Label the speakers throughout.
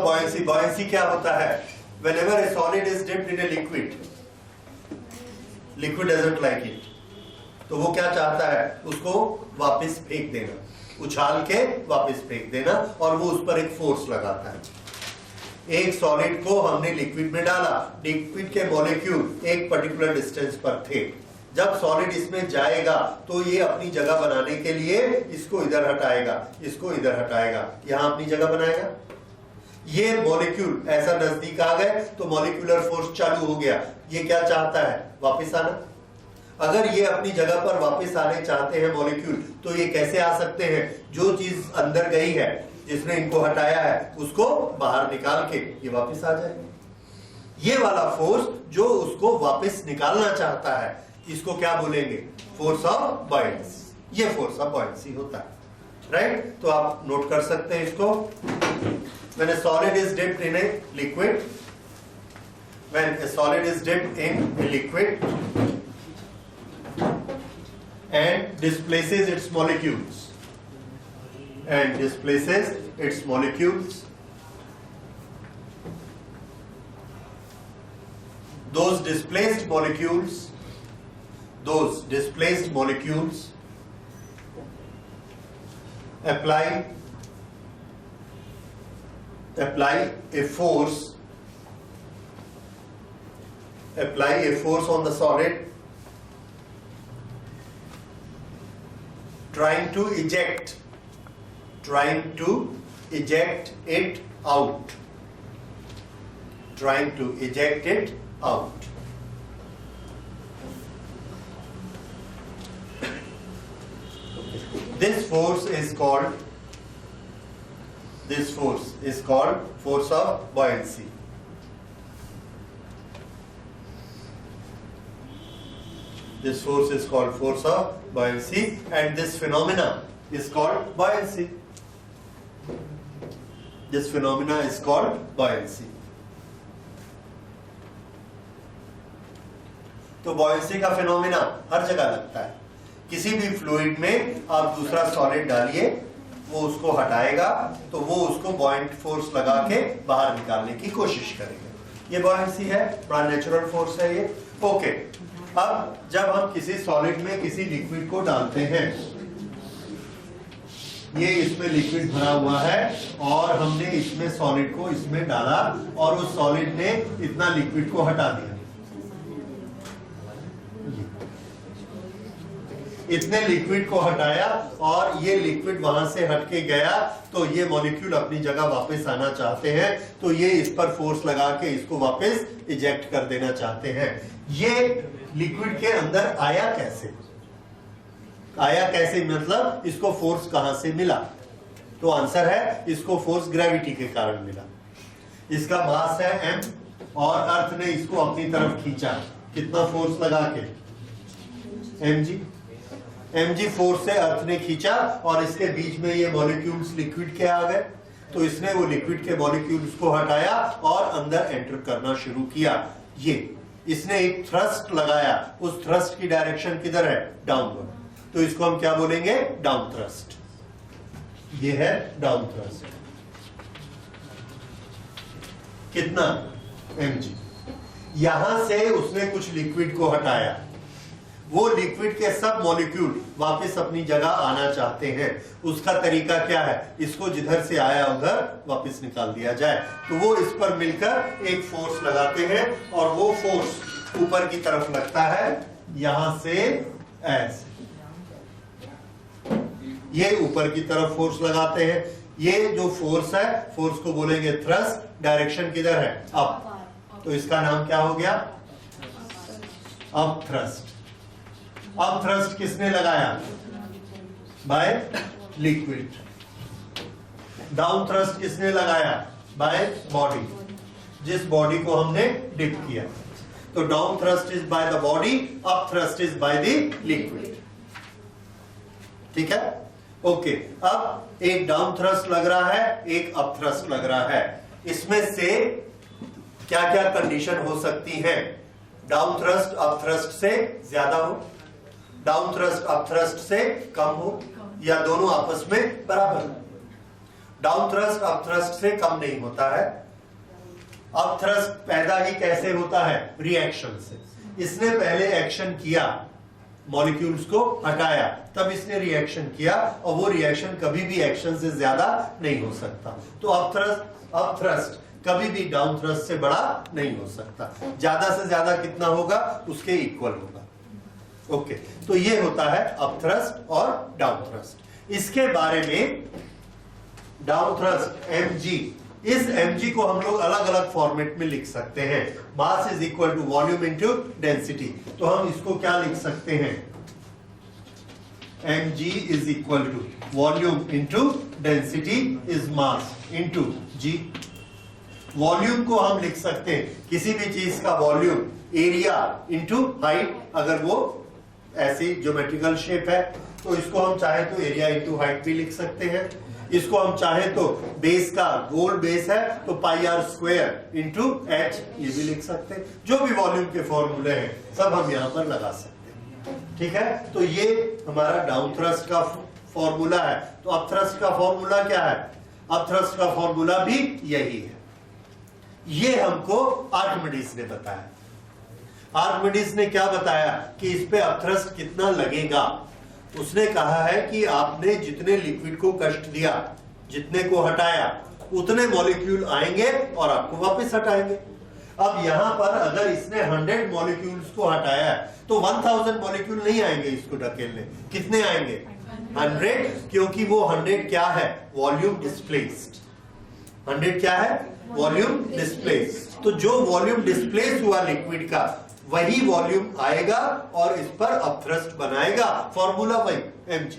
Speaker 1: Buoyancy, buoyancy क्या होता है? Whenever a solid is dipped in a liquid, liquid doesn't like it, तो वो क्या चाहता है? उसको वापस फेंक देना, उछाल के वापस फेंक देना, और वो उस पर एक फोर्स लगाता है। एक सॉलिड को हमने लिक्विड में डाला, लिक्विड के मॉलिक्यूल एक पर्टिकुलर डिस्टेंस पर थे। जब सॉलिड इसमें जाएगा तो ये अपनी जगह बनाने के लिए इसको इधर हटाएगा, इसको इधर हटाएगा, यहां अपनी जगह बनाएगा। ये मॉलिक्यूल ऐसा नजदीक आ गए तो मॉलिक्यूलर फोर्स चालू हो गया। ये क्या चाहता है? वापस आना। अगर ये अपनी जगह पर वापस आने चाहते हैं मॉलिक्यूल, तो ये कैसे आ सकते हैं? जो चीज अंदर गई है, जिसने इनको हटाया है, उसको बाहर निकाल के ये वापस आ जाएगा। ये वाला फोर्स जो उसको वापस निकालना चाहता है, इसको क्या बोलेंगे? Force of buoyancy. ये फोर्स ऑफ बॉयंसी होता है, राइट? तो आप नोट कर सकते हैं इसको। When a solid is dipped in a liquid, when a solid is dipped in a liquid and displaces its molecules, those displaced molecules apply a force on the solid, trying to eject it out. This force is called force of buoyancy. This force is called force of buoyancy, and this phenomena is called buoyancy. तो buoyancy का phenomena हर जगह लगता है। किसी भी fluid में आप दूसरा सॉलिड डालिए, वो उसको हटाएगा, तो वो उसको बॉयंट फोर्स लगा के बाहर निकालने की कोशिश करेगा। ये बॉयंसी है, बड़ा नेचुरल फोर्स है ये। ओके, अब जब हम किसी सॉलिड में किसी लिक्विड को डालते हैं, ये इसमें लिक्विड भरा हुआ है और हमने इसमें सॉलिड को इसमें डाला और उस सॉलिड ने इतना लिक्विड को हटा दिया। इतने लिक्विड को हटाया और ये लिक्विड वहां से हटके गया, तो ये मॉलिक्यूल अपनी जगह वापस आना चाहते हैं, तो ये इस पर फोर्स लगा के इसको वापस इजेक्ट कर देना चाहते हैं। ये लिक्विड के अंदर आया कैसे मतलब इसको फोर्स कहां से मिला? तो आंसर है, इसको फोर्स ग्रेविटी के कारण मिला। इसका मास है m और अर्थ ने इसको अपनी तरफ खींचा। कितना फोर्स लगा के? mg फोर्स से अर्थ ने खींचा और इसके बीच में ये मॉलिक्यूल्स लिक्विड के आ गए, तो इसने वो लिक्विड के मॉलिक्यूल्स को हटाया और अंदर एंटर करना शुरू किया। ये इसने एक थ्रस्ट लगाया, उस थ्रस्ट की डायरेक्शन किधर है? डाउनवर्ड, तो इसको हम क्या बोलेंगे? Down thrust. ये है डाउन थ्रस्ट। कितना? mg। यहां से उसने कुछ लिक्विड को हटाया, वो लिक्विड के सब मॉलिक्यूल वापस अपनी जगह आना चाहते हैं। उसका तरीका क्या है? इसको जिधर से आया उधर वापस निकाल दिया जाए। तो वो इस पर मिलकर एक फोर्स लगाते हैं और वो फोर्स ऊपर की तरफ लगता है, यहां से ऐसे ये ऊपर की तरफ फोर्स लगाते हैं। ये जो फोर्स है, फोर्स को बोलेंगे थ्रस्ट। डायरेक्शन किधर है? अप, तो इसका नाम क्या हो गया? Up thrust. अब थ्रस्ट किसने लगाया? By liquid. डाउन थ्रस्ट किसने लगाया? बाय बॉडी, जिस बॉडी को हमने डिप किया। तो down thrust is by the body, up thrust is by the liquid. ठीक है, ओके। अब एक डाउन थ्रस्ट लग रहा है, एक अप थ्रस्ट लग रहा है। इसमें से क्या क्या कंडीशन हो सकती है? डाउन थ्रस्ट अप थ्रस्ट से ज्यादा हो, डाउन थ्रस्ट अप थ्रस्ट से कम हो, या दोनों आपस में बराबर हो। डाउन थ्रस्ट अप थ्रस्ट से कम नहीं होता है। अप थ्रस्ट पैदा ही कैसे होता है? रिएक्शन से। इसने पहले एक्शन किया, मॉलिक्यूल्स को हटाया, तब इसने रिएक्शन किया, और वो रिएक्शन कभी भी एक्शन से ज्यादा नहीं हो सकता। तो अप थ्रस्ट कभी भी डाउन थ्रस्ट से बड़ा नहीं हो सकता। ज्यादा से ज्यादा कितना होगा? उसके इक्वल होगा। ओके, तो ये होता है अप थ्रस्ट और डाउन थ्रस्ट। इसके बारे में डाउन थ्रस्ट mg, इस mg को हम लोग अलग अलग फॉर्मेट में लिख सकते हैं। Mass is equal to volume into density. तो हम इसको क्या लिख सकते हैं? mg is equal to volume into density is mass into g। Volume को हम लिख सकते हैं किसी भी चीज का वॉल्यूम एरिया इंटू हाइट, अगर वो ऐसी ज्योमेट्रिकल शेप है तो इसको हम चाहे तो एरिया इंटू हाइट भी लिख सकते हैं। इसको हम चाहे तो बेस का, गोल बेस है तो पाई आर स्क्वायर इंटू एच, ये भी लिख सकते हैं। जो भी वॉल्यूम के फॉर्मूले हैं सब हम यहां पर लगा सकते हैं। ठीक है, तो ये हमारा डाउन थ्रस्ट का फॉर्मूला है। तो अप थ्रस्ट का फॉर्मूला क्या है? अप थ्रस्ट का फॉर्मूला भी यही है। ये हमको आर्किमिडीज ने बताया। आर्किमिडीज ने क्या बताया कि इस पे अपथ्रस्ट कितना लगेगा? उसने कहा है कि आपने जितने लिक्विड को कष्ट दिया, जितने को हटाया, उतने मॉलिक्यूल आएंगे और आपको वापस हटाएंगे। अब यहां पर अगर इसने 100 मॉलिक्यूल्स को हटाया तो 1000 मॉलिक्यूल नहीं आएंगे इसको ढकेलने। कितने आएंगे? 100, क्योंकि वो 100 क्या है? Volume displaced. 100 क्या है? Volume displace. तो जो वॉल्यूम डिस्प्लेस हुआ लिक्विड का, वही वॉल्यूम आएगा और इस पर अपथ्रस्ट बनाएगा। फॉर्मूला वही mg।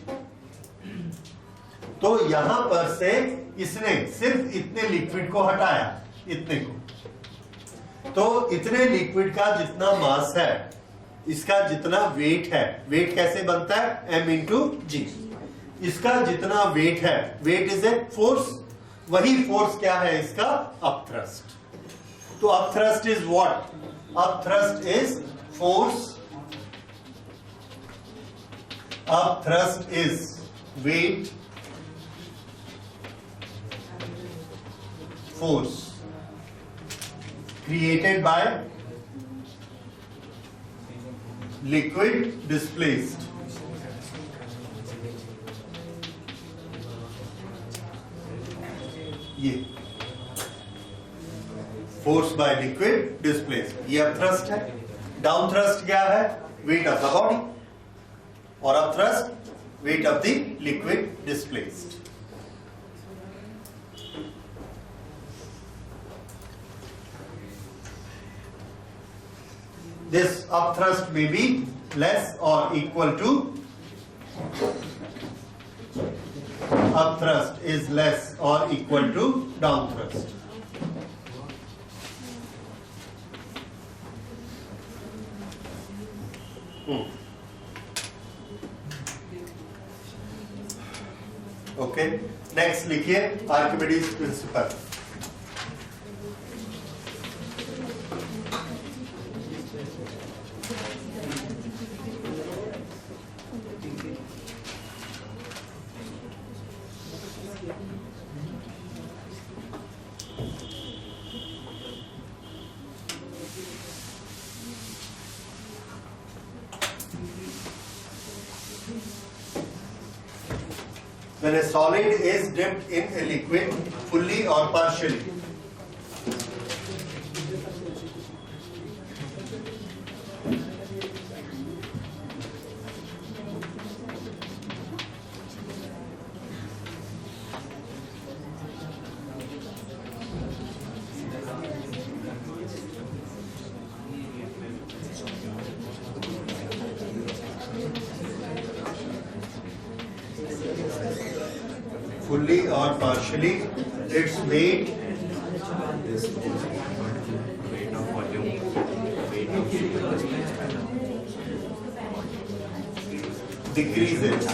Speaker 1: तो यहां पर से इसने सिर्फ इतने लिक्विड को हटाया, इतने को। तो इतने लिक्विड का जितना मास है, इसका जितना वेट है, वेट कैसे बनता है? m into g. इसका जितना वेट है, वेट इज ए फोर्स, वही फोर्स क्या है इसका? अपथ्रस्ट। तो upthrust is what? Upthrust is force, upthrust is weight, force created by liquid displaced. ये फोर्स बाय लिक्विड डिस्प्लेस्ड, ये अपथ्रस्ट है। डाउन थ्रस्ट क्या है? वेट ऑफ द बॉडी, और upthrust weight of the liquid displaced. This upthrust may be less or equal to, upthrust is less or equal to downthrust. Okay, next लिखिए Archimedes principal. When a solid is dipped in a liquid fully or partially, fully or partially, its weight decreases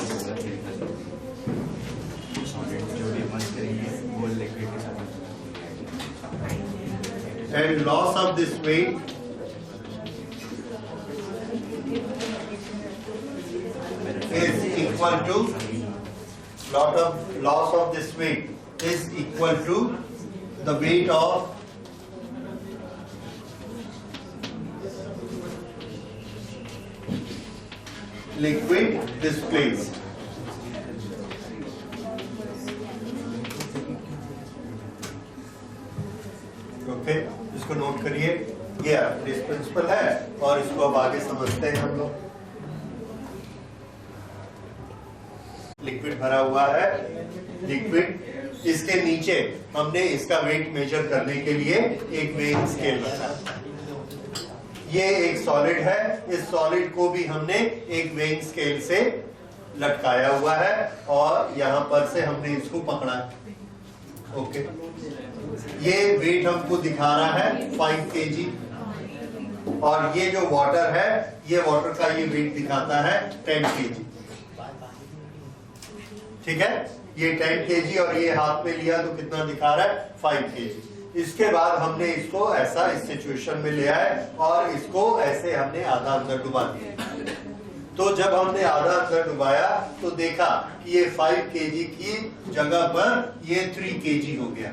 Speaker 1: and loss of this weight is equal to loss of this weight is equal to the weight of liquid displaced. Okay, इसको note करिए, ये principal है और इसको अब आगे समझते हैं हम लोग। लिक्विड भरा हुआ है, लिक्विड, इसके नीचे हमने इसका वेट मेजर करने के लिए एक वेइंग स्केल रखा। ये एक सॉलिड है, इस सॉलिड को भी हमने एक वेइंग स्केल से लटकाया हुआ है और यहां पर से हमने इसको पकड़ा है। ओके, ये वेट हमको दिखा रहा है 5 kg और ये जो वाटर है, ये वाटर का ये वेट दिखाता है 10 kg। ठीक है, ये 10 kg और ये हाथ में लिया तो कितना दिखा रहा है 5 kg। इसके बाद हमने इसको ऐसा इस सिचुएशन में ले आए और इसको ऐसे हमने आधा अंदर डुबा दिया। तो जब हमने आधा अंदर डुबाया तो देखा कि ये 5 kg की जगह पर ये 3 kg हो गया,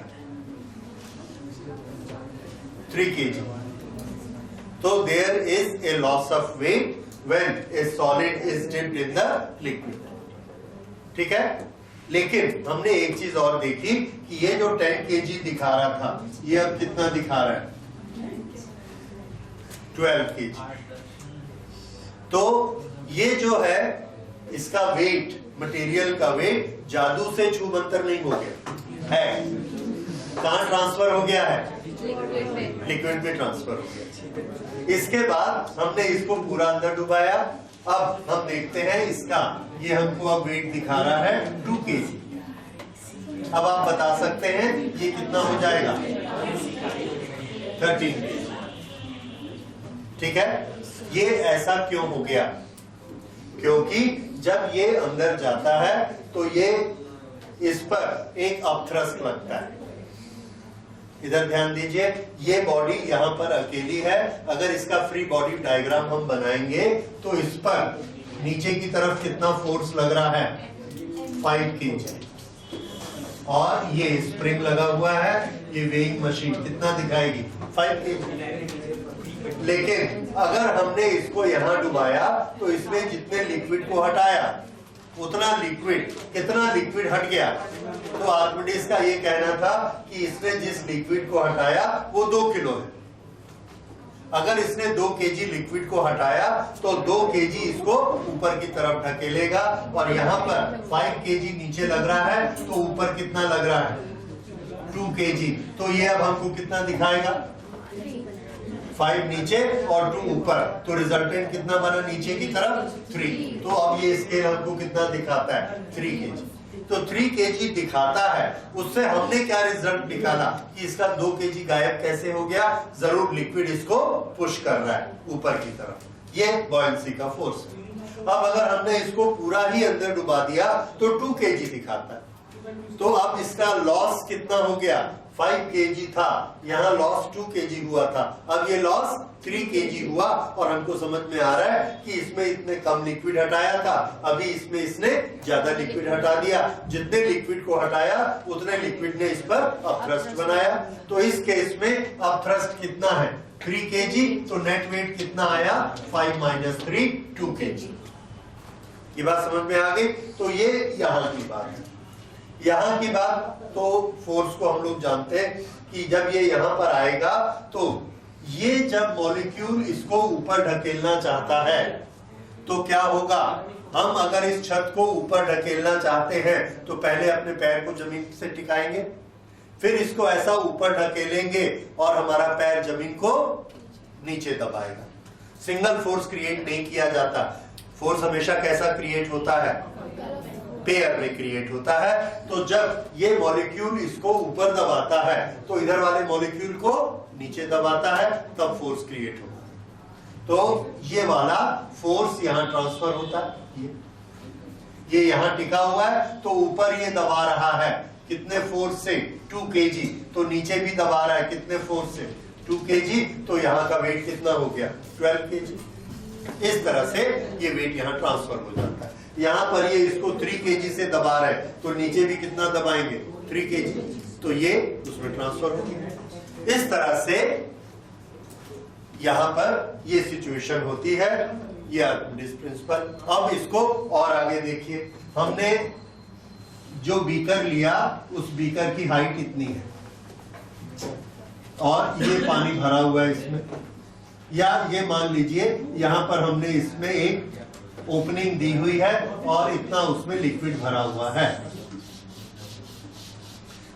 Speaker 1: 3 kg। तो there is a loss of weight when a solid is dipped in the liquid। ठीक है, लेकिन हमने एक चीज और देखी कि ये जो 10 kg दिखा रहा था, ये अब कितना दिखा रहा है 12 kg। तो ये जो है इसका वेट, मटेरियल का वेट जादू से छूमंतर नहीं हो गया है, कहां ट्रांसफर हो गया है, लिक्विड में ट्रांसफर हो गया। इसके बाद हमने इसको पूरा अंदर डुबाया। अब हम देखते हैं इसका, ये हमको अब वेट दिखा रहा है 2 kg। अब आप बता सकते हैं ये कितना हो जाएगा 13 kg। ठीक है, ये ऐसा क्यों हो गया, क्योंकि जब ये अंदर जाता है तो ये इस पर एक अपथ्रस्ट लगता है। इधर ध्यान दीजिए, ये बॉडी यहाँ पर अकेली है, अगर इसका फ्री बॉडी डायग्राम हम बनाएंगे तो इस पर नीचे की तरफ कितना फोर्स लग रहा है 5 kg और ये स्प्रिंग लगा हुआ है, ये वेइंग मशीन कितना दिखाएगी 5 kg। लेकिन अगर हमने इसको यहाँ डुबाया तो इसने जितने लिक्विड को हटाया उतना लिक्विड, कितना लिक्विड हट गया, तो आर्किमिडीज का ये कहना था कि इसने जिस लिक्विड को हटाया वो 2 किलो है। अगर इसने 2 kg लिक्विड को हटाया तो 2 kg इसको ऊपर की तरफ ढकेलेगा और यहाँ पर 5 kg नीचे लग रहा है तो ऊपर कितना लग रहा है 2 kg। तो ये अब हमको कितना दिखाएगा 5 नीचे और 2 ऊपर, तो रिजल्टेंट कितना बना नीचे की तरफ 3। तो अब ये स्केल हमको कितना दिखाता है 3 kg। तो 3 kg दिखाता है, उससे हमने क्या रिजल्ट निकाला कि इसका 2 kg गायब कैसे हो गया, जरूर लिक्विड इसको पुश कर रहा है ऊपर की तरफ। ये बॉयंसी का फोर्स है। अब अगर हमने इसको पूरा ही अंदर डुबा दिया तो 2 kg दिखाता है। तो अब इसका लॉस कितना हो गया 5 kg था, यहाँ लॉस 2 kg हुआ था, अब ये लॉस 3 kg हुआ और हमको समझ में आ रहा है कि इसमें इतने कम लिक्विड हटाया था, अभी इसमें इसने ज्यादा लिक्विड हटा दिया। जितने लिक्विड को हटाया उतने लिक्विड ने इस पर अपथ्रस्ट बनाया। तो इस केस में अपथ्रस्ट कितना है 3 kg, तो नेट वेट कितना आया 5 - 3 2 kg। ये बात समझ में आ गई। तो ये यहाँ की बात है। यहाँ की बात तो फोर्स को हम लोग जानते हैं कि जब ये यहाँ पर आएगा तो ये जब मॉलिक्यूल इसको ऊपर ढकेलना चाहता है तो क्या होगा, हम अगर इस छत को ऊपर ढकेलना चाहते हैं तो पहले अपने पैर को जमीन से टिकाएंगे, फिर इसको ऐसा ऊपर ढकेलेंगे और हमारा पैर जमीन को नीचे दबाएगा। सिंगल फोर्स क्रिएट नहीं किया जाता। फोर्स हमेशा कैसा क्रिएट होता है, पेयर में क्रिएट होता है। तो जब ये मॉलिक्यूल इसको ऊपर दबाता है तो इधर वाले मॉलिक्यूल को नीचे दबाता है, तब फोर्स क्रिएट होता है। तो ये वाला फोर्स यहाँ ट्रांसफर होता है, ये यहाँ टिका हुआ है तो ऊपर ये दबा रहा है कितने फोर्स से 2 kg, तो नीचे भी दबा रहा है कितने फोर्स से 2 kg, तो यहाँ का वेट कितना हो गया 12 kg। इस तरह से ये वेट यहाँ ट्रांसफर हो जाता है। यहाँ पर ये इसको 3 kg से दबा रहे तो नीचे भी कितना दबाएंगे 3 kg, तो ये उसमें ट्रांसफर हो गया। इस तरह से यहां पर ये सिचुएशन होती है, ये आर्किमिडीज प्रिंसिपल। अब इसको और आगे देखिए, हमने जो बीकर लिया उस बीकर की हाइट इतनी है और ये पानी भरा हुआ है इसमें, या ये मान लीजिए यहां पर हमने इसमें एक ओपनिंग दी हुई है और इतना उसमें लिक्विड भरा हुआ है।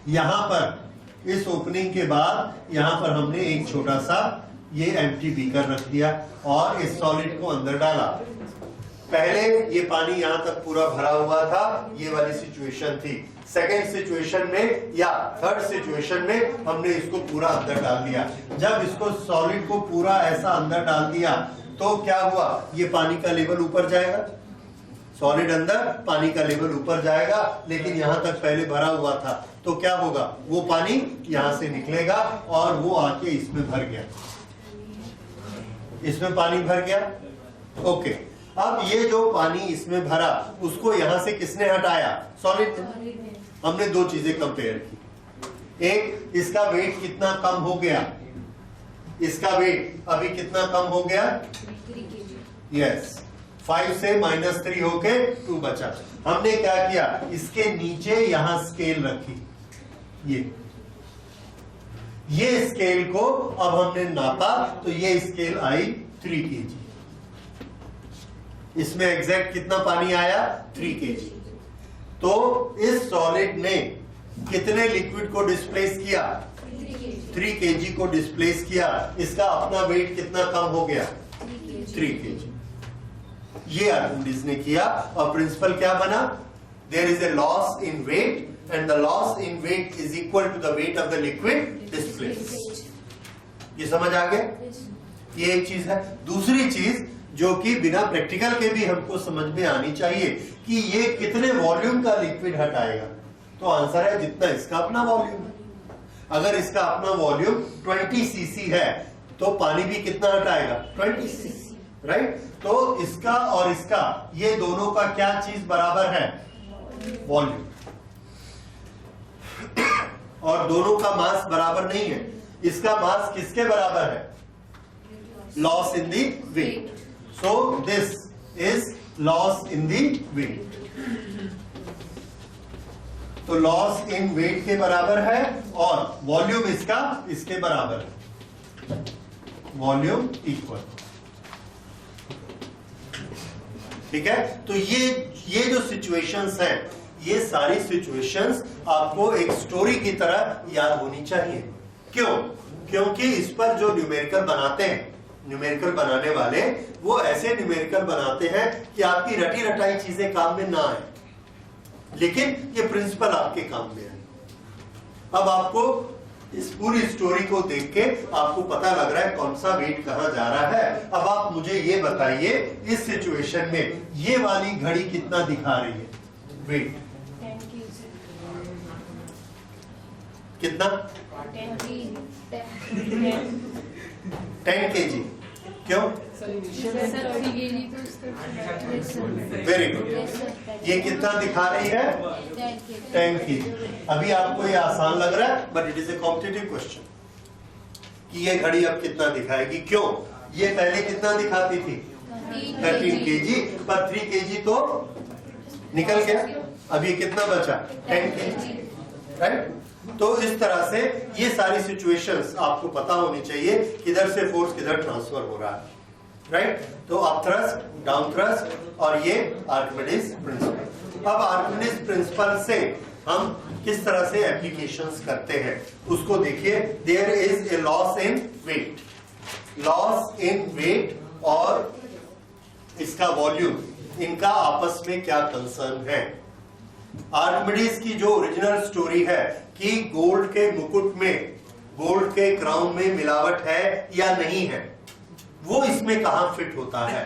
Speaker 1: यहां पर इस ओपनिंग के बाद यहां पर हमने एक छोटा सा ये एम्प्टी बीकर रख दिया और इस सॉलिड को अंदर डाला। पहले ये पानी यहां तक पूरा भरा हुआ था, ये वाली सिचुएशन थी। सेकेंड सिचुएशन में या थर्ड सिचुएशन में हमने इसको पूरा अंदर डाल दिया। जब इसको सॉलिड को पूरा ऐसा अंदर डाल दिया तो क्या हुआ, ये पानी का लेवल ऊपर जाएगा, सॉलिड अंदर, पानी का लेवल ऊपर जाएगा, लेकिन यहां तक पहले भरा हुआ था, तो क्या होगा, वो पानी यहां से निकलेगा और वो आके इसमें भर गया, इसमें पानी भर गया। ओके, अब ये जो पानी इसमें भरा उसको यहां से किसने हटाया, सॉलिड ने। हमने दो चीजें कंपेयर की, एक इसका वेट कितना कम हो गया, इसका वेट अभी कितना कम हो गया, यस 5 से -3 होके 2 बचा। हमने क्या किया, इसके नीचे यहां स्केल रखी, ये स्केल को अब हमने नापा तो ये स्केल आई 3 kg। इसमें एग्जैक्ट कितना पानी आया, 3 kg। तो इस सॉलिड ने कितने लिक्विड को डिस्प्लेस किया, 3 kg को डिस्प्लेस किया। इसका अपना वेट कितना कम हो गया, 3 kg। ये आर्किमिडीज ने किया और प्रिंसिपल क्या बना, there is a loss in weight and the loss in weight is equal to the weight of the liquid displace. ये समझ आ गया, ये एक चीज है। दूसरी चीज जो कि बिना प्रैक्टिकल के भी हमको समझ में आनी चाहिए कि ये कितने वॉल्यूम का लिक्विड हटाएगा, तो आंसर है जितना इसका अपना वॉल्यूम है। अगर इसका अपना वॉल्यूम 20 cc है तो पानी भी कितना हटाएगा, 20 cc, राइट। तो इसका और इसका, ये दोनों का क्या चीज बराबर है, वॉल्यूम, और दोनों का मास बराबर नहीं है। इसका मास किसके बराबर है, loss in the weight. So this is loss in the weight. तो लॉस इन वेट के बराबर है और वॉल्यूम इसका इसके बराबर है, वॉल्यूम इक्वल। ठीक है, तो ये जो सिचुएशंस हैं, ये सारी सिचुएशंस आपको एक स्टोरी की तरह याद होनी चाहिए। क्यों, क्योंकि इस पर जो न्यूमेरिकल बनाते हैं, न्यूमेरिकल बनाने वाले वो ऐसे न्यूमेरिकल बनाते हैं कि आपकी रटी रटाई चीजें काम में ना आए, लेकिन ये प्रिंसिपल आपके काम में आए। अब आपको इस पूरी स्टोरी को देख के आपको पता लग रहा है कौन सा वेट कहां जा रहा है। अब आप मुझे ये बताइए, इस सिचुएशन में ये वाली घड़ी कितना दिखा रही है, वेट कितना, 10 kg। क्यों, वेरी गुड। ये कितना दिखा रही है, 10 kg। अभी आपको ये आसान लग रहा है, but it is a competitive question कि ये घड़ी अब कितना दिखाएगी। क्यों, ये पहले कितना दिखाती थी, 13 kg, पर 3 kg तो निकल गया, अब ये कितना बचा, 10 kg, राइट। तो इस तरह से ये सारी सिचुएशंस आपको पता होनी चाहिए, किधर से फोर्स किधर ट्रांसफर हो रहा है, राइट। तो अप थ्रस्ट, डाउन थ्रस्ट, और ये आर्किमिडीज प्रिंसिपल। अब आर्किमिडीज प्रिंसिपल से हम किस तरह से एप्लीकेशंस करते हैं उसको देखिए। There is a loss in weight, loss in weight और इसका वॉल्यूम, इनका आपस में क्या कंसर्न है। आर्किमिडीज की जो ओरिजिनल स्टोरी है कि गोल्ड के मुकुट में, गोल्ड के क्राउन में मिलावट है या नहीं है, वो इसमें कहां फिट होता है,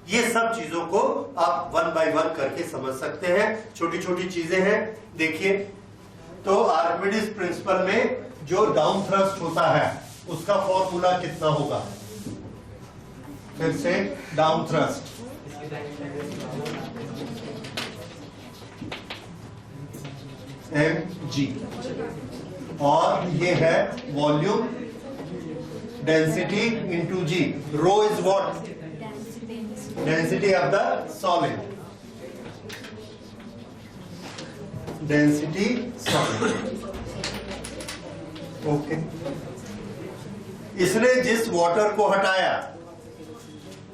Speaker 1: ये सब चीजों को आप 1 by 1 करके समझ सकते हैं। छोटी छोटी चीजें हैं, देखिए। तो आर्किमिडीज प्रिंसिपल में जो डाउन थ्रस्ट होता है उसका फॉर्मूला कितना होगा, फिर से डाउन थ्रस्ट, mg, और ये है volume density into g. Rho is what? Density of the solid. Density solid. Okay. इसने जिस वाटर को हटाया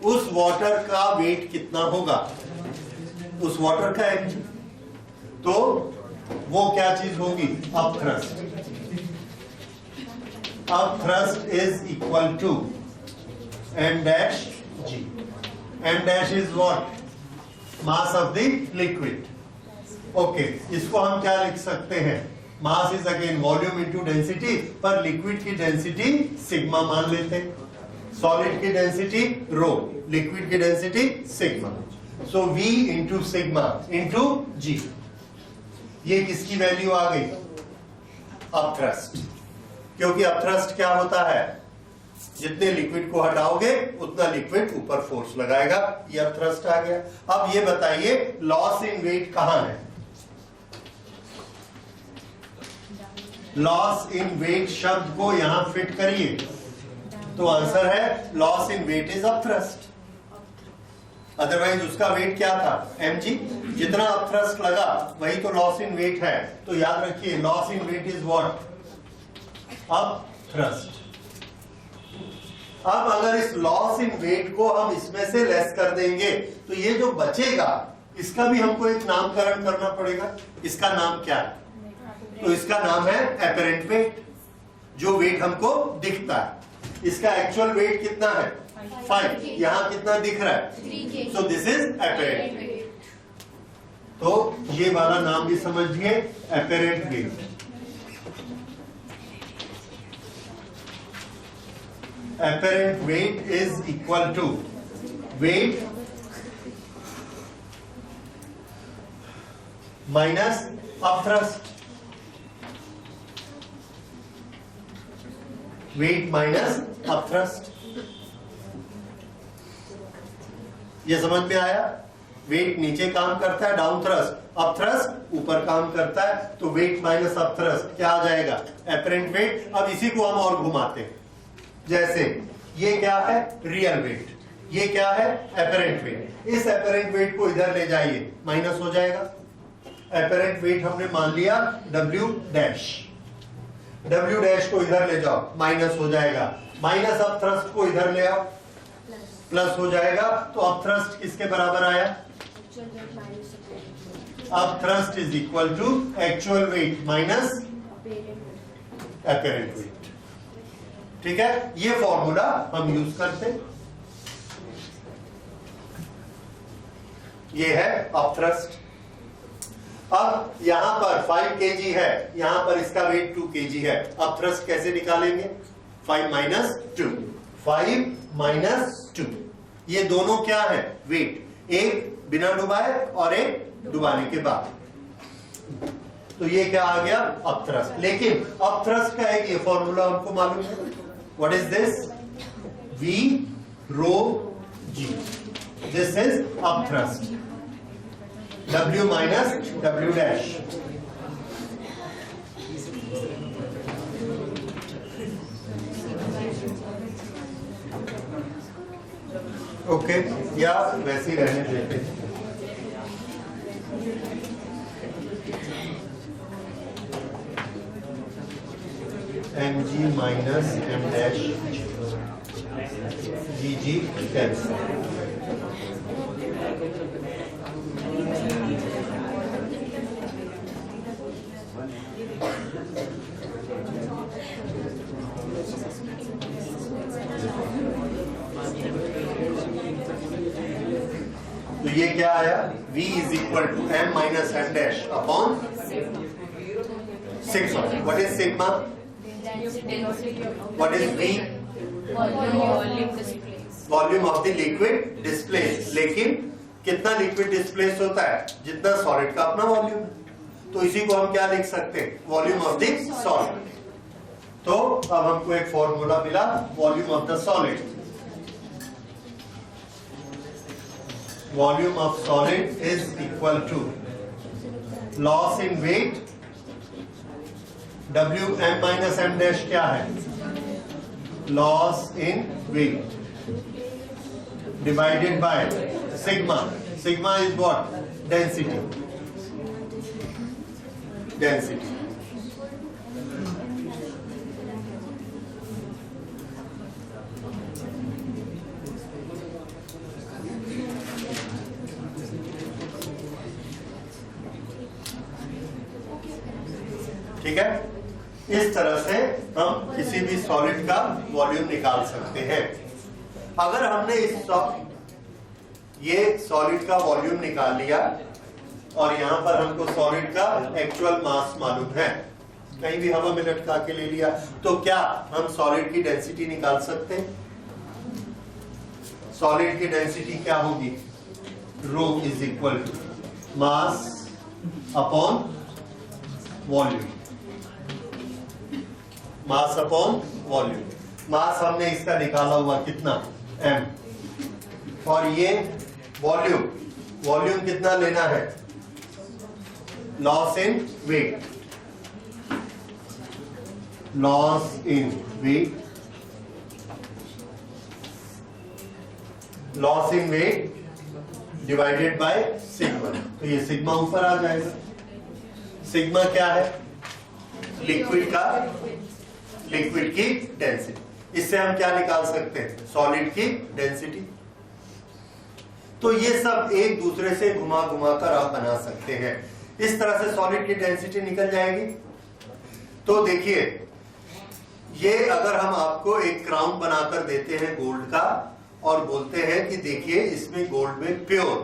Speaker 1: उस वाटर का वेट कितना होगा? उस वाटर का mg. तो वो क्या चीज होगी? Upthrust. Upthrust is equal to m dash g. M dash is what? Mass of the liquid. Okay, इसको हम क्या लिख सकते हैं? Mass is again volume into density, पर liquid की density sigma मान लेते हैं. Solid की density rho, liquid की density sigma. So V into sigma into g. ये किसकी वैल्यू आ गई? अपथ्रस्ट. क्योंकि अपथ्रस्ट क्या होता है? जितने लिक्विड को हटाओगे उतना लिक्विड ऊपर फोर्स लगाएगा. ये अपथ्रस्ट आ गया. अब ये बताइए लॉस इन वेट कहां है? लॉस इन वेट शब्द को यहां फिट करिए तो आंसर है loss in weight is upthrust. Otherwise उसका वेट क्या था? mg. जितना अपथ्रस्ट लगा वही तो लॉस इन वेट है. तो याद रखिए loss in weight is what? Upthrust. अब अगर इस लॉस इन वेट को हम इसमें से लेस कर देंगे तो ये जो बचेगा इसका भी हमको एक नामकरण करना पड़ेगा. इसका नाम क्या है? तो इसका नाम है एपरेंट वेट. जो वेट हमको दिखता है. इसका एक्चुअल वेट कितना है? 5. यहां कितना दिख रहा है? So this is apparent wait. तो ये वाला नाम भी समझिए, apparent wait. Apparent weight is equal to weight minus upthrust. Weight minus upthrust. ये समझ में आया? वेट नीचे काम करता है डाउन थ्रस्ट, अपथ्रस्ट ऊपर काम करता है. तो वेट माइनस अपथ्रस्ट क्या आ जाएगा? Apparent wait. अब इसी को हम और घुमाते हैं. जैसे ये क्या है? Real weight. ये क्या है? Apparent weight. इस एपरेंट वेट को इधर ले जाइए, माइनस हो जाएगा. एपरेंट वेट हमने मान लिया W डैश. W डैश को इधर ले जाओ, माइनस हो जाएगा. माइनस अपथ्रस्ट को इधर ले आओ, प्लस हो जाएगा. तो अपथ्रस्ट किसके बराबर आया? Upthrust is equal to actual weight minus apparent weight. ठीक है. ये फॉर्मूला हम यूज करते हैं. ये है अपथ्रस्ट. अब यहां पर 5 kg है, यहां पर इसका वेट 2 kg है. अपथ्रस्ट कैसे निकालेंगे? 5 माइनस 2. 5 माइनस 2. ये दोनों क्या है? वेट. एक बिना डुबाए और एक डुबाने के बाद. तो ये क्या आ गया? अपथ्रस्ट. लेकिन अपथ्रस्ट का एक ये फॉर्मूला हमको मालूम है. What is this? V rho G. This is upthrust. W minus W dash. Okay, या वैसे ही रहने देते हैं. mg minus m dash gg cancel. तो ये क्या आया? v is equal to m minus m dash upon sigma. What is sigma? What is v? Volume of the liquid displaced. लेकिन कितना लिक्विड डिस्प्लेस होता है? जितना सॉलिड का अपना वॉल्यूम. तो इसी को हम क्या लिख सकते हैं? Volume of the solid. तो अब हमको एक फॉर्मूला मिला, volume of the solid. Volume of solid is equal to loss in weight WM minus M dash क्या है? Loss in weight divided by sigma. Sigma is what? Density. Density. ठीक है. इस तरह से हम किसी भी सॉलिड का वॉल्यूम निकाल सकते हैं. अगर हमने ये सॉलिड का वॉल्यूम निकाल लिया और यहां पर हमको सॉलिड का एक्चुअल मास मालूम है, कहीं भी हवा में लटका के ले लिया, तो क्या हम सॉलिड की डेंसिटी निकाल सकते हैं? सॉलिड की डेंसिटी क्या होगी? Rho is equal to mass upon volume. Mass upon volume. Mass हमने इसका निकाला हुआ कितना? m. और ये वॉल्यूम, वॉल्यूम कितना लेना है? Loss in weight. Loss in weight. Loss in weight divided by sigma. तो ये सिग्मा ऊपर आ जाएगा. सिग्मा क्या है? लिक्विड की डेंसिटी. इससे हम क्या निकाल सकते हैं? सॉलिड की डेंसिटी. तो ये सब एक दूसरे से घुमा घुमा कर आप बना सकते हैं. इस तरह से सॉलिड की डेंसिटी निकल जाएगी. तो देखिए, ये अगर हम आपको एक क्राउन बनाकर देते हैं गोल्ड का और बोलते हैं कि देखिए इसमें गोल्ड में प्योर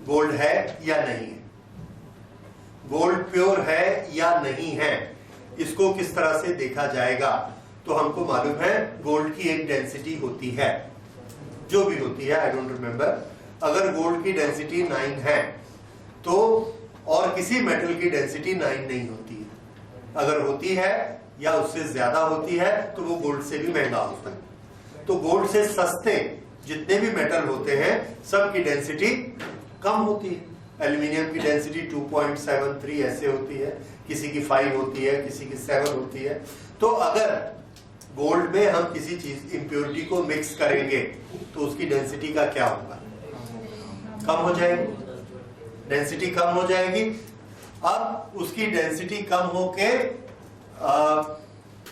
Speaker 1: गोल्ड है या नहीं है, गोल्ड प्योर है या नहीं है, इसको किस तरह से देखा जाएगा? तो हमको मालूम है गोल्ड की एक डेंसिटी होती है, जो भी होती है, आई डोंट रिमेम्बर. अगर गोल्ड की डेंसिटी 9 है तो और किसी मेटल की डेंसिटी 9 नहीं होती है. अगर होती है या उससे ज्यादा होती है तो वो गोल्ड से भी महंगा होता है. तो गोल्ड से सस्ते जितने भी मेटल होते हैं सब की डेंसिटी कम होती है. एल्यूमिनियम की डेंसिटी 2.73 ऐसे होती है, किसी की 5 होती है, किसी की 7 होती है. तो अगर गोल्ड में हम किसी चीज इंप्योरिटी को मिक्स करेंगे तो उसकी डेंसिटी का क्या होगा? कम हो जाएगी. डेंसिटी कम हो जाएगी. अब उसकी डेंसिटी कम होके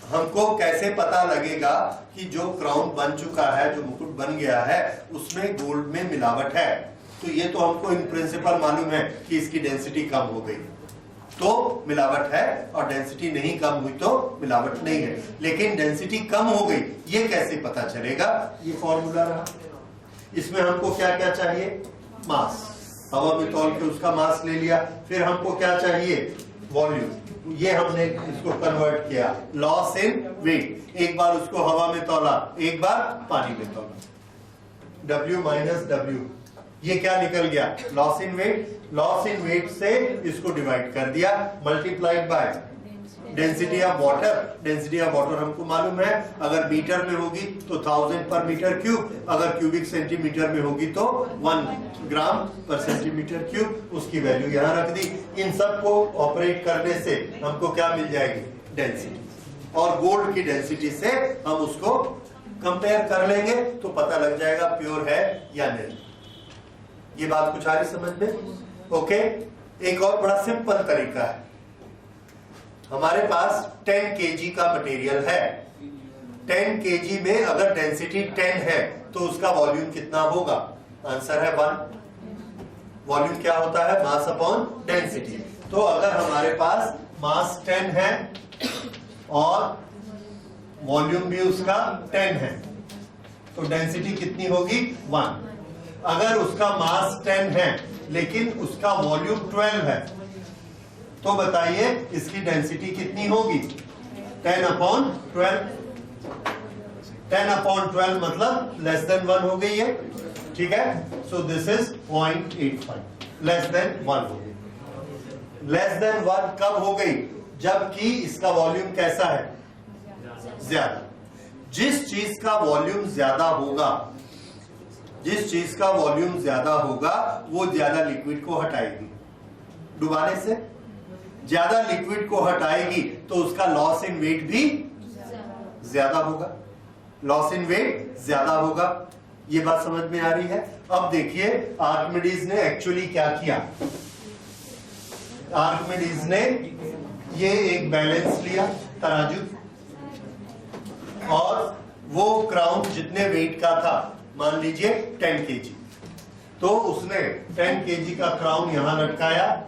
Speaker 1: हमको कैसे पता लगेगा कि जो क्राउन बन चुका है, जो मुकुट बन गया है, उसमें गोल्ड में मिलावट है? तो ये तो हमको इन प्रिंसिपल मालूम है कि इसकी डेंसिटी कम हो गई तो मिलावट है, और डेंसिटी नहीं कम हुई तो मिलावट नहीं है. लेकिन डेंसिटी कम हो गई, ये कैसे पता चलेगा? ये फॉर्मूला रहा. इसमें हमको क्या क्या चाहिए? मास. हवा में तौल के उसका मास ले लिया. फिर हमको क्या चाहिए? वॉल्यूम. ये हमने इसको कन्वर्ट किया लॉस इन वेट. एक बार उसको हवा में तौला, एक बार पानी में तौला. W माइनस W, ये क्या निकल गया? Loss in weight. Loss in weight से इसको डिवाइड कर दिया, multiplied by density of water. Density of water हमको मालूम है, अगर मीटर में होगी तो 1000 पर मीटर क्यूब, अगर क्यूबिक सेंटीमीटर में होगी तो 1 ग्राम पर सेंटीमीटर क्यूब. उसकी वैल्यू यहाँ रख दी. इन सब को ऑपरेट करने से हमको क्या मिल जाएगी? डेंसिटी. और गोल्ड की डेंसिटी से हम उसको कंपेयर कर लेंगे तो पता लग जाएगा प्योर है या नहीं. ये बात कुछ आ रही समझ में? ओके. एक और बड़ा सिंपल तरीका है. हमारे पास 10 kg का मटेरियल है. 10 kg में अगर डेंसिटी 10 है तो उसका वॉल्यूम कितना होगा? आंसर है 1. वॉल्यूम क्या होता है? Mass upon density. तो अगर हमारे पास मास 10 है और वॉल्यूम भी उसका 10 है तो डेंसिटी कितनी होगी? 1. अगर उसका मास 10 है लेकिन उसका वॉल्यूम 12 है तो बताइए इसकी डेंसिटी कितनी होगी? 10 अपॉन 12. 10 अपॉन 12 मतलब लेस देन 1 हो गई है. ठीक है. So this is 0.85. Less than 1 हो गई. लेस देन 1 कब हो गई? जबकि इसका वॉल्यूम कैसा है? ज्यादा. जिस चीज का वॉल्यूम ज्यादा होगा, जिस चीज का वॉल्यूम ज्यादा होगा वो ज्यादा लिक्विड को हटाएगी डुबाने से. ज्यादा लिक्विड को हटाएगी तो उसका लॉस इन वेट भी ज्यादा होगा, लॉस इन वेट ज्यादा होगा। ये बात समझ में आ रही है? अब देखिए आर्किमिडीज ने एक्चुअली क्या किया। आर्किमिडीज ने ये एक बैलेंस लिया, तराजू, और वो क्राउन जितने वेट का था, मान लीजिए 10 kg, तो उसने 10 kg का क्राउन यहां लटकाया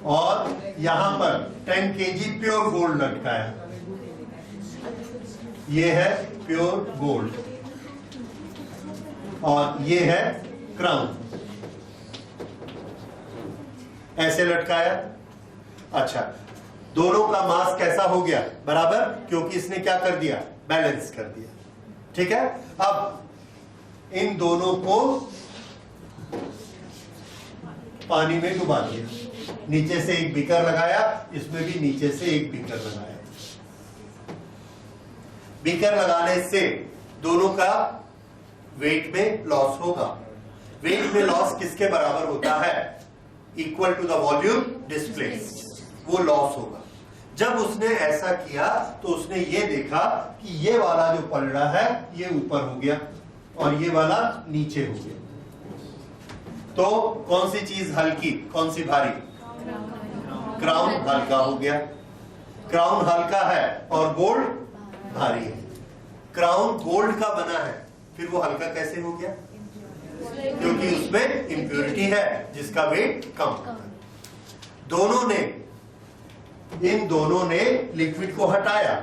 Speaker 1: और यहां पर 10 kg प्योर गोल्ड लटकाया। ये है प्योर गोल्ड और ये है क्राउन, ऐसे लटकाया। अच्छा, दोनों का मास कैसा हो गया? बराबर, क्योंकि इसने क्या कर दिया? बैलेंस कर दिया। ठीक है, अब इन दोनों को पानी में डुबा दिया, नीचे से एक बीकर लगाया, इसमें भी नीचे से एक बीकर लगाया। बीकर लगाने से दोनों का वेट में लॉस होगा। वेट में लॉस किसके बराबर होता है? Equal to the volume displaced, वो लॉस होगा। जब उसने ऐसा किया तो उसने ये देखा कि ये वाला जो पलड़ा है ये ऊपर हो गया और ये वाला नीचे हो गया। तो कौन सी चीज हल्की, कौन सी भारी? क्राउन हल्का हो गया। क्राउन हल्का है और गोल्ड भारी है। क्राउन गोल्ड का बना है, फिर वो हल्का कैसे हो गया? क्योंकि उसमें इंप्योरिटी है जिसका वेट कम। इन दोनों ने लिक्विड को हटाया,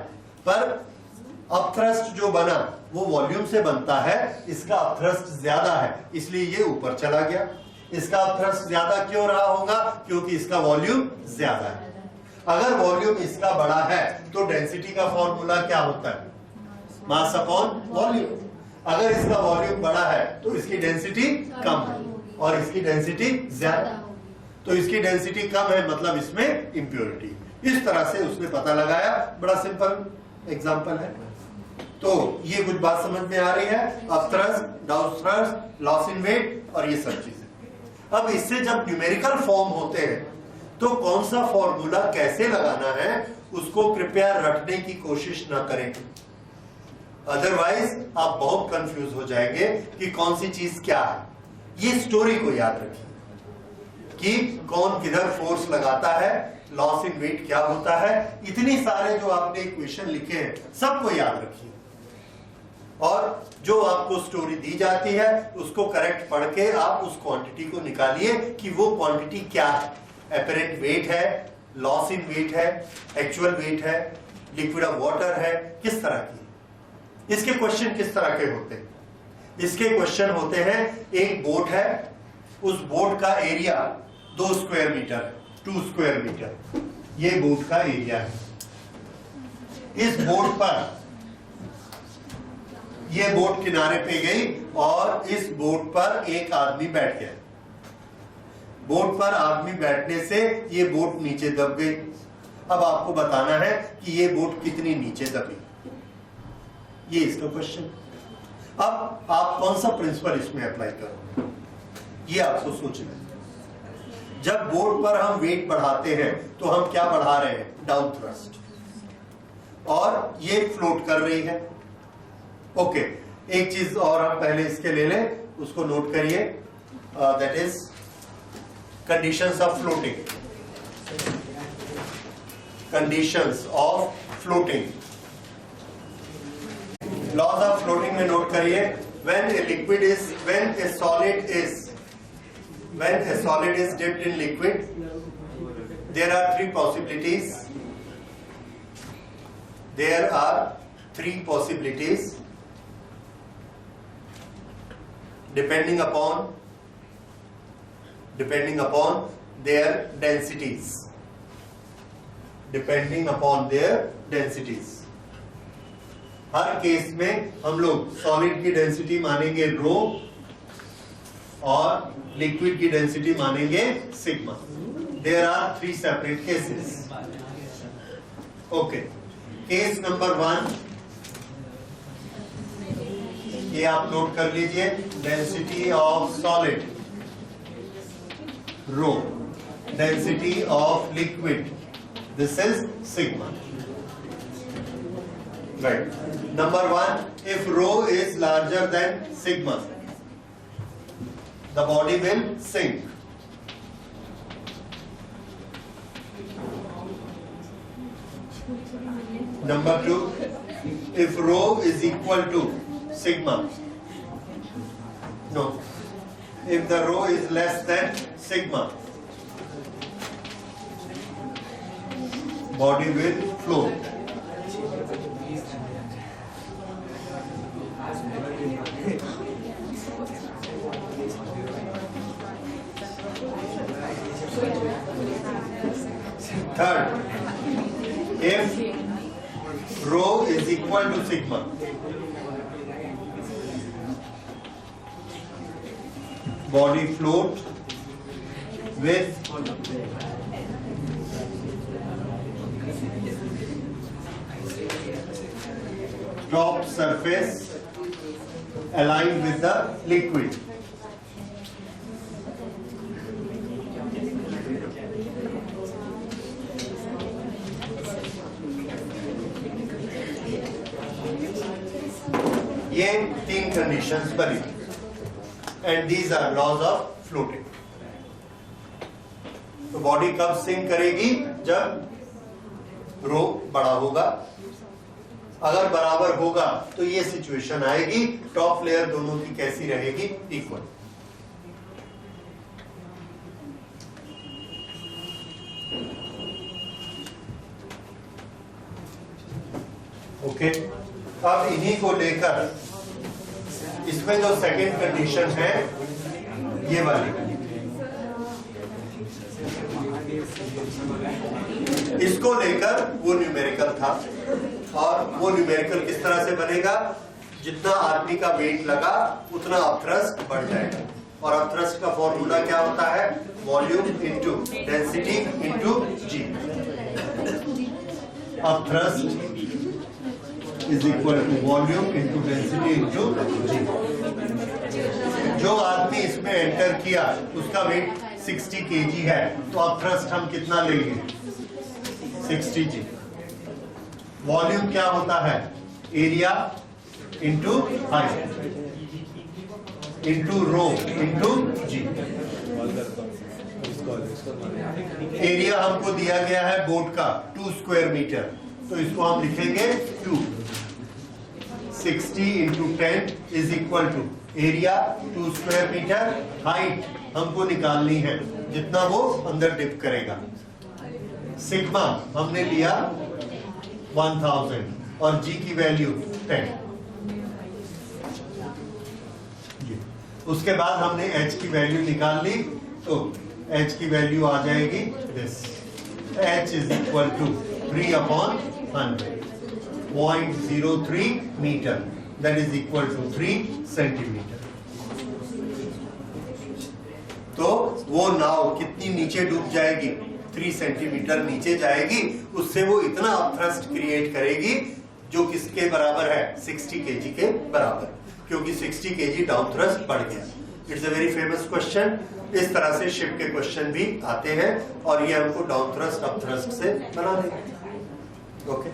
Speaker 1: पर अपथ्रस्ट जो बना वो वॉल्यूम से बनता है, इसका अपथ्रस्ट ज्यादा है इसलिए ये ऊपर चला गया। इसका अपथ्रस्ट ज्यादा क्यों रहा होगा? क्योंकि इसका वॉल्यूम ज्यादा है। अगर वॉल्यूम इसका बड़ा है तो डेंसिटी का फॉर्मूला क्या होता है? मास अपॉन वॉल्यूम। अगर इसका वॉल्यूम बड़ा है तो इसकी डेंसिटी कम है और इसकी डेंसिटी ज्यादा, तो इसकी डेंसिटी कम है मतलब इसमें इंप्योरिटी। इस तरह से उसने पता लगाया। बड़ा सिंपल एग्जांपल है। तो ये कुछ बात समझ में आ रही है? अपथ्रस्ट, डाउनथ्रस्ट, लॉस इन वेट और ये सब चीजें। अब इससे जब न्यूमेरिकल फॉर्म होते हैं तो कौन सा फॉर्मूला कैसे लगाना है उसको कृपया रटने की कोशिश ना करें, अदरवाइज आप बहुत कंफ्यूज हो जाएंगे कि कौन सी चीज क्या है। ये स्टोरी को याद रखिए कि कौन किधर फोर्स लगाता है, लॉस इन वेट क्या होता है। इतनी सारे जो आपने इक्वेशन लिखे हैं सबको याद रखिए और जो आपको स्टोरी दी जाती है उसको करेक्ट पढ़ के आप उस क्वांटिटी को निकालिए कि वो क्वांटिटी क्या है। एपरेंट वेट है, लॉस इन वेट है, एक्चुअल वेट है, लिक्विड ऑफ वाटर है, किस तरह की। इसके क्वेश्चन किस तरह के होते हैं? इसके क्वेश्चन होते हैं, एक बोट है, उस बोट का area 2 square metre, 2 square metre, ये बोट का एरिया है। इस बोट पर ये बोट किनारे पे गई और इस बोट पर एक आदमी बैठ गया। बोट पर आदमी बैठने से ये बोट नीचे दब गई। अब आपको बताना है कि ये बोट कितनी नीचे दबी, ये इसका क्वेश्चन। अब आप कौन सा प्रिंसिपल इसमें अप्लाई करोगे, ये आपको सोचना है। जब बोट पर हम वेट बढ़ाते हैं तो हम क्या बढ़ा रहे हैं? डाउन थ्रस्ट, और ये फ्लोट कर रही है। ओके, एक चीज और हम पहले इसके ले लें, उसको नोट करिए, that is conditions of floating. Conditions of floating, laws of floating में नोट करिए। when a solid is dipped in liquid, there are three possibilities. Depending upon their densities. Her case में हम लोग सॉलिड की density मानेंगे रो और liquid की density मानेंगे sigma. There are 3 separate cases. Okay, case number 1 ये आप नोट कर लीजिए, density of solid rho. density of liquid. This is sigma. Right. Number 1, if rho is larger than sigma, the body will sink. Number 2, if rho is equal to sigma, no, if the rho is less than sigma, body will float. Third, if rho is equal to sigma, body float with top surface aligned with the liquid. ये 3 conditions बनी and these are laws of floating. तो body कब sink करेगी? जब रो बड़ा होगा. अगर बराबर होगा तो ये सिचुएशन आएगी. टॉप लेयर दोनों की कैसी रहेगी? इक्वल. ओके. अब इन्हीं को लेकर इसमें जो सेकंड कंडीशन है ये वाली, इसको लेकर वो न्यूमेरिकल था. और वो न्यूमेरिकल किस तरह से बनेगा? जितना आदमी का वेट लगा उतना अपथ्रस्ट बढ़ जाएगा. और अपथ्रस्ट का फॉर्मूला क्या होता है? Volume into density into g. Upthrust is equal to volume into density into g. जो आदमी इसमें एंटर किया उसका वेट 60 kg है, तो अब थ्रस्ट हम कितना लेंगे? 60 g. वॉल्यूम क्या होता है? Area into height into rho into g. Area हमको दिया गया है बोट का 2 स्क्वायर मीटर, तो इसको हम लिखेंगे 2. 60 into 10 is equal to area 2 square metre. Height हमको निकालनी है जितना वो अंदर डिप करेगा. सिग्मा हमने लिया 1000 और जी की वैल्यू 10. उसके बाद हमने एच की वैल्यू निकाल ली, तो एच की वैल्यू आ जाएगी this. H is equal to 3/100, 0.03 metre, that is equal to 3 centimetre. तो वो नाव कितनी नीचे डूब जाएगी? 3 सेंटीमीटर नीचे जाएगी. उससे वो इतना अपथ्रस्ट क्रिएट करेगी जो किसके बराबर है? 60 kg के बराबर, क्योंकि 60 kg डाउन थ्रस्ट बढ़ गया. It's a very famous question. इस तरह से शिप के क्वेश्चन भी आते हैं और ये हमको डाउन थ्रस्ट अप थ्रस्ट से बनाने. ओके.